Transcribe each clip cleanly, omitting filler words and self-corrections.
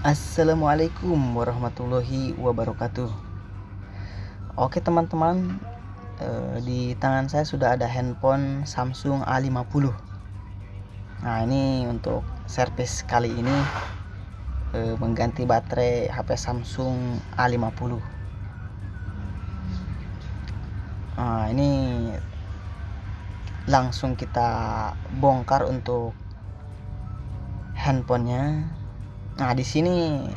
Assalamualaikum warahmatullahi wabarakatuh. Oke teman-teman, di tangan saya sudah ada handphone Samsung A50. Nah, ini untuk servis kali ini mengganti baterai HP Samsung A50. Nah, ini langsung kita bongkar untuk handphonenya. Nah, di sini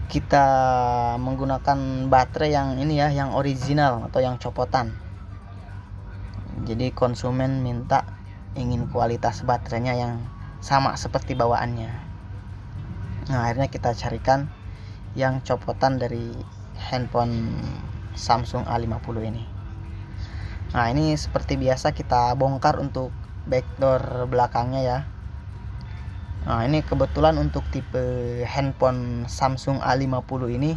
kita menggunakan baterai yang ini ya, yang original atau yang copotan. Jadi konsumen minta ingin kualitas baterainya yang sama seperti bawaannya. Nah, akhirnya kita carikan yang copotan dari handphone Samsung A50 ini. Nah, ini seperti biasa kita bongkar untuk backdoor belakangnya ya. Nah, ini kebetulan untuk tipe handphone Samsung A50 ini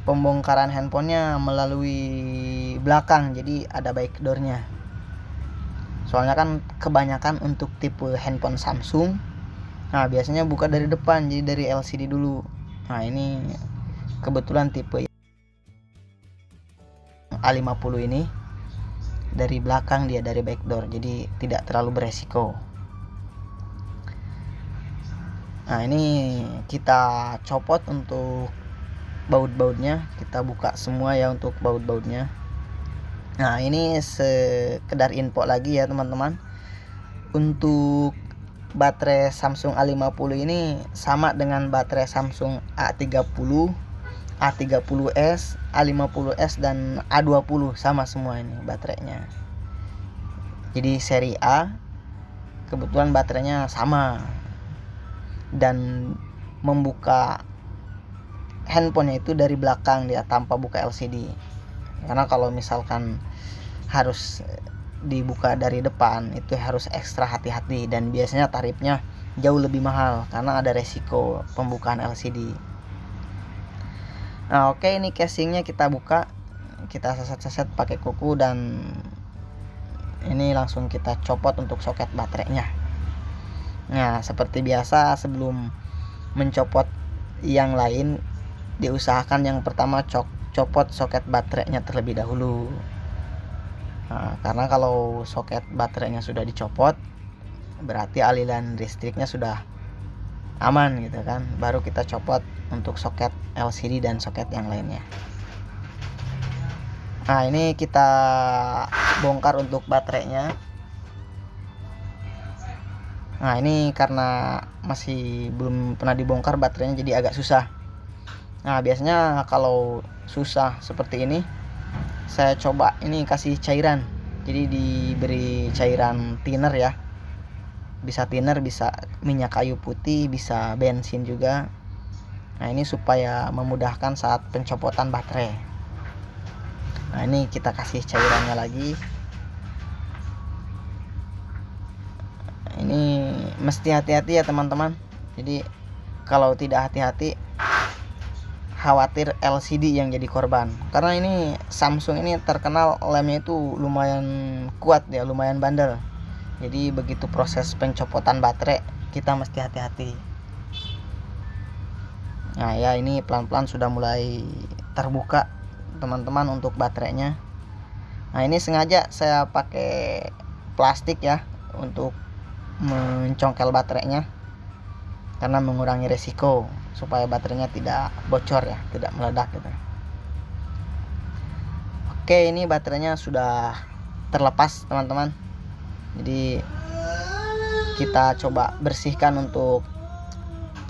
pembongkaran handphonenya melalui belakang, jadi ada backdoornya. Soalnya kan kebanyakan untuk tipe handphone Samsung, nah biasanya buka dari depan, jadi dari LCD dulu. Nah, ini kebetulan tipe A50 ini dari belakang, dia dari backdoor, jadi tidak terlalu beresiko. Nah, ini kita copot untuk baut-bautnya, kita buka semua ya untuk baut-bautnya. Nah, ini sekedar info lagi ya teman-teman, untuk baterai Samsung A50 ini sama dengan baterai Samsung A30, A30s, A50s dan A20, sama semua ini baterainya. Jadi seri A kebetulan baterainya sama, dan membuka handphonenya itu dari belakang dia tanpa buka LCD. Karena kalau misalkan harus dibuka dari depan itu harus ekstra hati-hati, dan biasanya tarifnya jauh lebih mahal karena ada resiko pembukaan LCD. Nah, oke, ini casingnya kita buka, kita seset-seset pakai kuku, dan ini langsung kita copot untuk soket baterainya. Nah, seperti biasa sebelum mencopot yang lain, diusahakan yang pertama copot soket baterainya terlebih dahulu. Nah, karena kalau soket baterainya sudah dicopot, berarti aliran listriknya sudah aman gitu kan. Baru kita copot untuk soket LCD dan soket yang lainnya. Nah, ini kita bongkar untuk baterainya. Nah, ini karena masih belum pernah dibongkar baterainya, jadi agak susah. Nah, biasanya kalau susah seperti ini, saya coba ini kasih cairan. Jadi diberi cairan thinner ya. Bisa thinner, bisa minyak kayu putih, bisa bensin juga. Nah, ini supaya memudahkan saat pencopotan baterai. Nah, ini kita kasih cairannya lagi. Ini mesti hati-hati ya teman-teman. Jadi kalau tidak hati-hati, khawatir LCD yang jadi korban. Karena ini Samsung ini terkenal lemnya itu lumayan kuat ya, lumayan bandel. Jadi begitu proses pencopotan baterai, kita mesti hati-hati. Nah ya, ini pelan-pelan sudah mulai terbuka teman-teman untuk baterainya. Nah, ini sengaja saya pakai plastik ya untuk mencongkel baterainya, karena mengurangi resiko supaya baterainya tidak bocor ya, tidak meledak gitu. Oke, ini baterainya sudah terlepas teman-teman. Jadi kita coba bersihkan untuk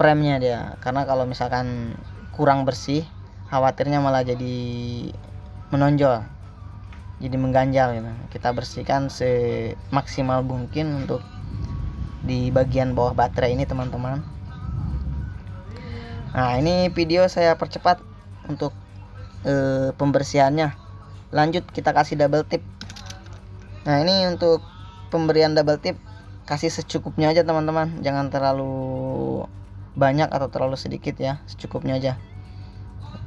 premnya dia, karena kalau misalkan kurang bersih, khawatirnya malah jadi menonjol, jadi mengganjal gitu. Kita bersihkan semaksimal mungkin untuk di bagian bawah baterai ini teman-teman. Nah, ini video saya percepat untuk pembersihannya. Lanjut kita kasih double tip. Nah, ini untuk pemberian double tip, kasih secukupnya aja teman-teman, jangan terlalu banyak atau terlalu sedikit ya, secukupnya aja.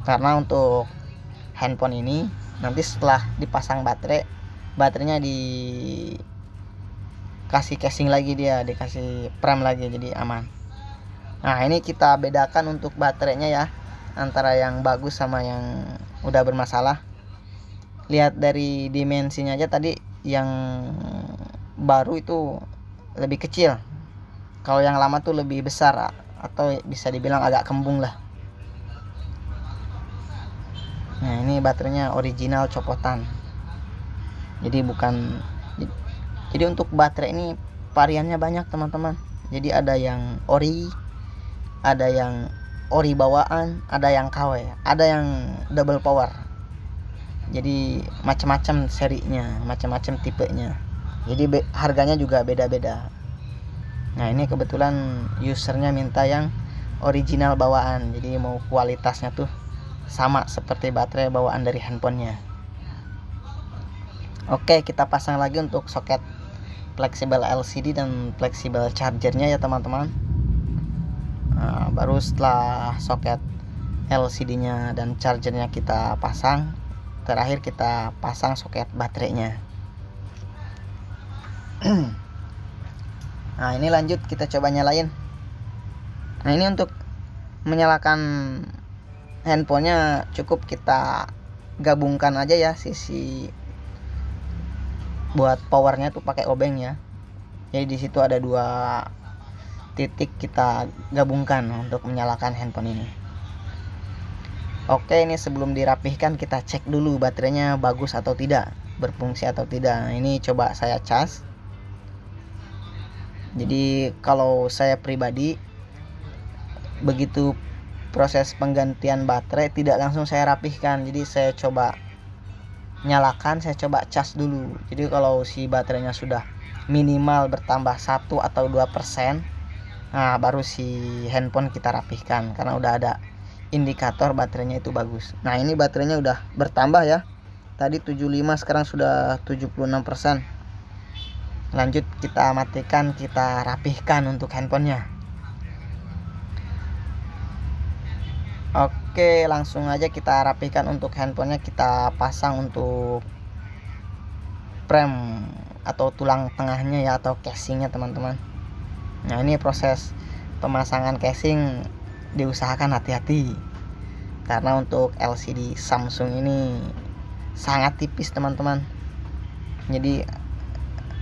Karena untuk handphone ini nanti setelah dipasang baterainya dikasih casing lagi, dia dikasih prem lagi, jadi aman. Nah, ini kita bedakan untuk baterainya ya, antara yang bagus sama yang udah bermasalah. Lihat dari dimensinya aja, tadi yang baru itu lebih kecil, kalau yang lama tuh lebih besar, atau bisa dibilang agak kembung lah. Nah, ini baterainya original copotan, jadi untuk baterai ini variannya banyak teman-teman. Jadi ada yang ori, ada yang ori bawaan, ada yang KW, ada yang double power. Jadi macam-macam serinya, macam-macam tipenya. Jadi harganya juga beda-beda. Nah, ini kebetulan usernya minta yang original bawaan, jadi mau kualitasnya tuh sama seperti baterai bawaan dari handphonenya. Oke, kita pasang lagi untuk soket fleksibel LCD dan fleksibel chargernya ya teman-teman. Nah, baru setelah soket LCD-nya dan chargernya kita pasang, terakhir kita pasang soket baterainya. Nah, ini lanjut kita coba nyalain. Nah, ini untuk menyalakan handphonenya cukup kita gabungkan aja ya, sisi buat powernya tuh pakai obeng ya. Jadi di situ ada 2 titik, kita gabungkan untuk menyalakan handphone ini. Oke, ini sebelum dirapihkan kita cek dulu baterainya bagus atau tidak, berfungsi atau tidak. Nah, ini coba saya cas. Jadi kalau saya pribadi, begitu proses penggantian baterai tidak langsung saya rapihkan, jadi saya coba nyalakan, saya coba cas dulu. Jadi kalau si baterainya sudah minimal bertambah 1 atau 2%, nah baru si handphone kita rapihkan, karena udah ada indikator baterainya itu bagus. Nah, ini baterainya udah bertambah ya, tadi 75, sekarang sudah 76%. Lanjut kita matikan, kita rapihkan untuk handphonenya. Oke, langsung aja kita rapihkan untuk handphonenya. Kita pasang untuk frame atau tulang tengahnya ya, atau casingnya teman-teman. Nah, ini proses pemasangan casing diusahakan hati-hati, karena untuk LCD Samsung ini sangat tipis teman-teman. Jadi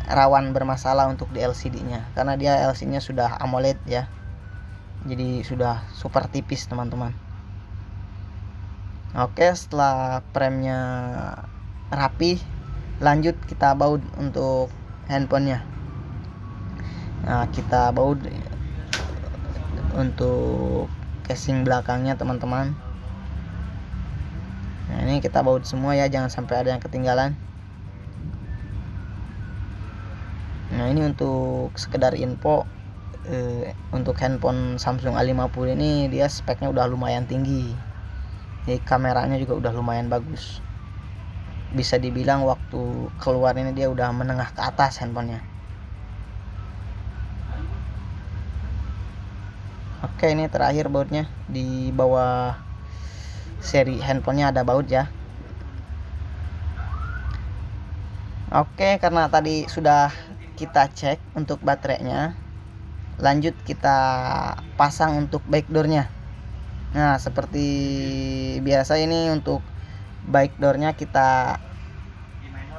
rawan bermasalah untuk di LCD-nya, karena dia LCD-nya sudah AMOLED ya, jadi sudah super tipis teman-teman. Oke, setelah frame-nya rapi, lanjut kita baut untuk handphonenya. Nah, kita baut untuk casing belakangnya teman-teman. Nah, ini kita baut semua ya, jangan sampai ada yang ketinggalan. Nah, ini untuk sekedar info, untuk handphone Samsung A50 ini dia speknya udah lumayan tinggi. Jadi kameranya juga udah lumayan bagus. Bisa dibilang waktu keluar ini dia udah menengah ke atas handphonenya. Oke, ini terakhir bautnya, di bawah seri handphonenya ada baut ya. Oke, karena tadi sudah kita cek untuk baterainya, lanjut kita pasang untuk backdoornya. Nah, seperti biasa ini untuk backdoornya kita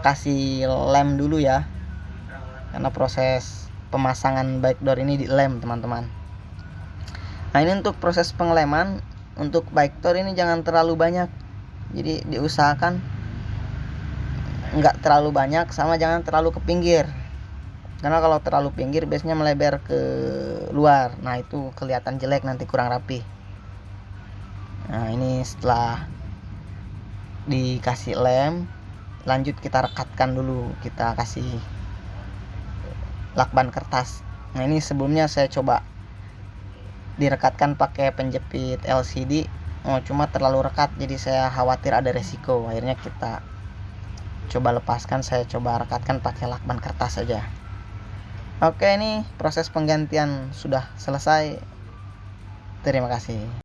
kasih lem dulu ya, karena proses pemasangan backdoor ini di lem teman-teman. Nah, ini untuk proses pengeleman untuk backdoor ini jangan terlalu banyak, jadi diusahakan nggak terlalu banyak, sama jangan terlalu ke pinggir, karena kalau terlalu pinggir biasanya melebar ke luar. Nah, itu kelihatan jelek, nanti kurang rapi. Nah, ini setelah dikasih lem, lanjut kita rekatkan dulu, kita kasih lakban kertas. Nah, ini sebelumnya saya coba direkatkan pakai penjepit LCD, cuma terlalu rekat, jadi saya khawatir ada resiko. Akhirnya kita coba lepaskan, saya coba rekatkan pakai lakban kertas saja. Oke, ini proses penggantian sudah selesai. Terima kasih.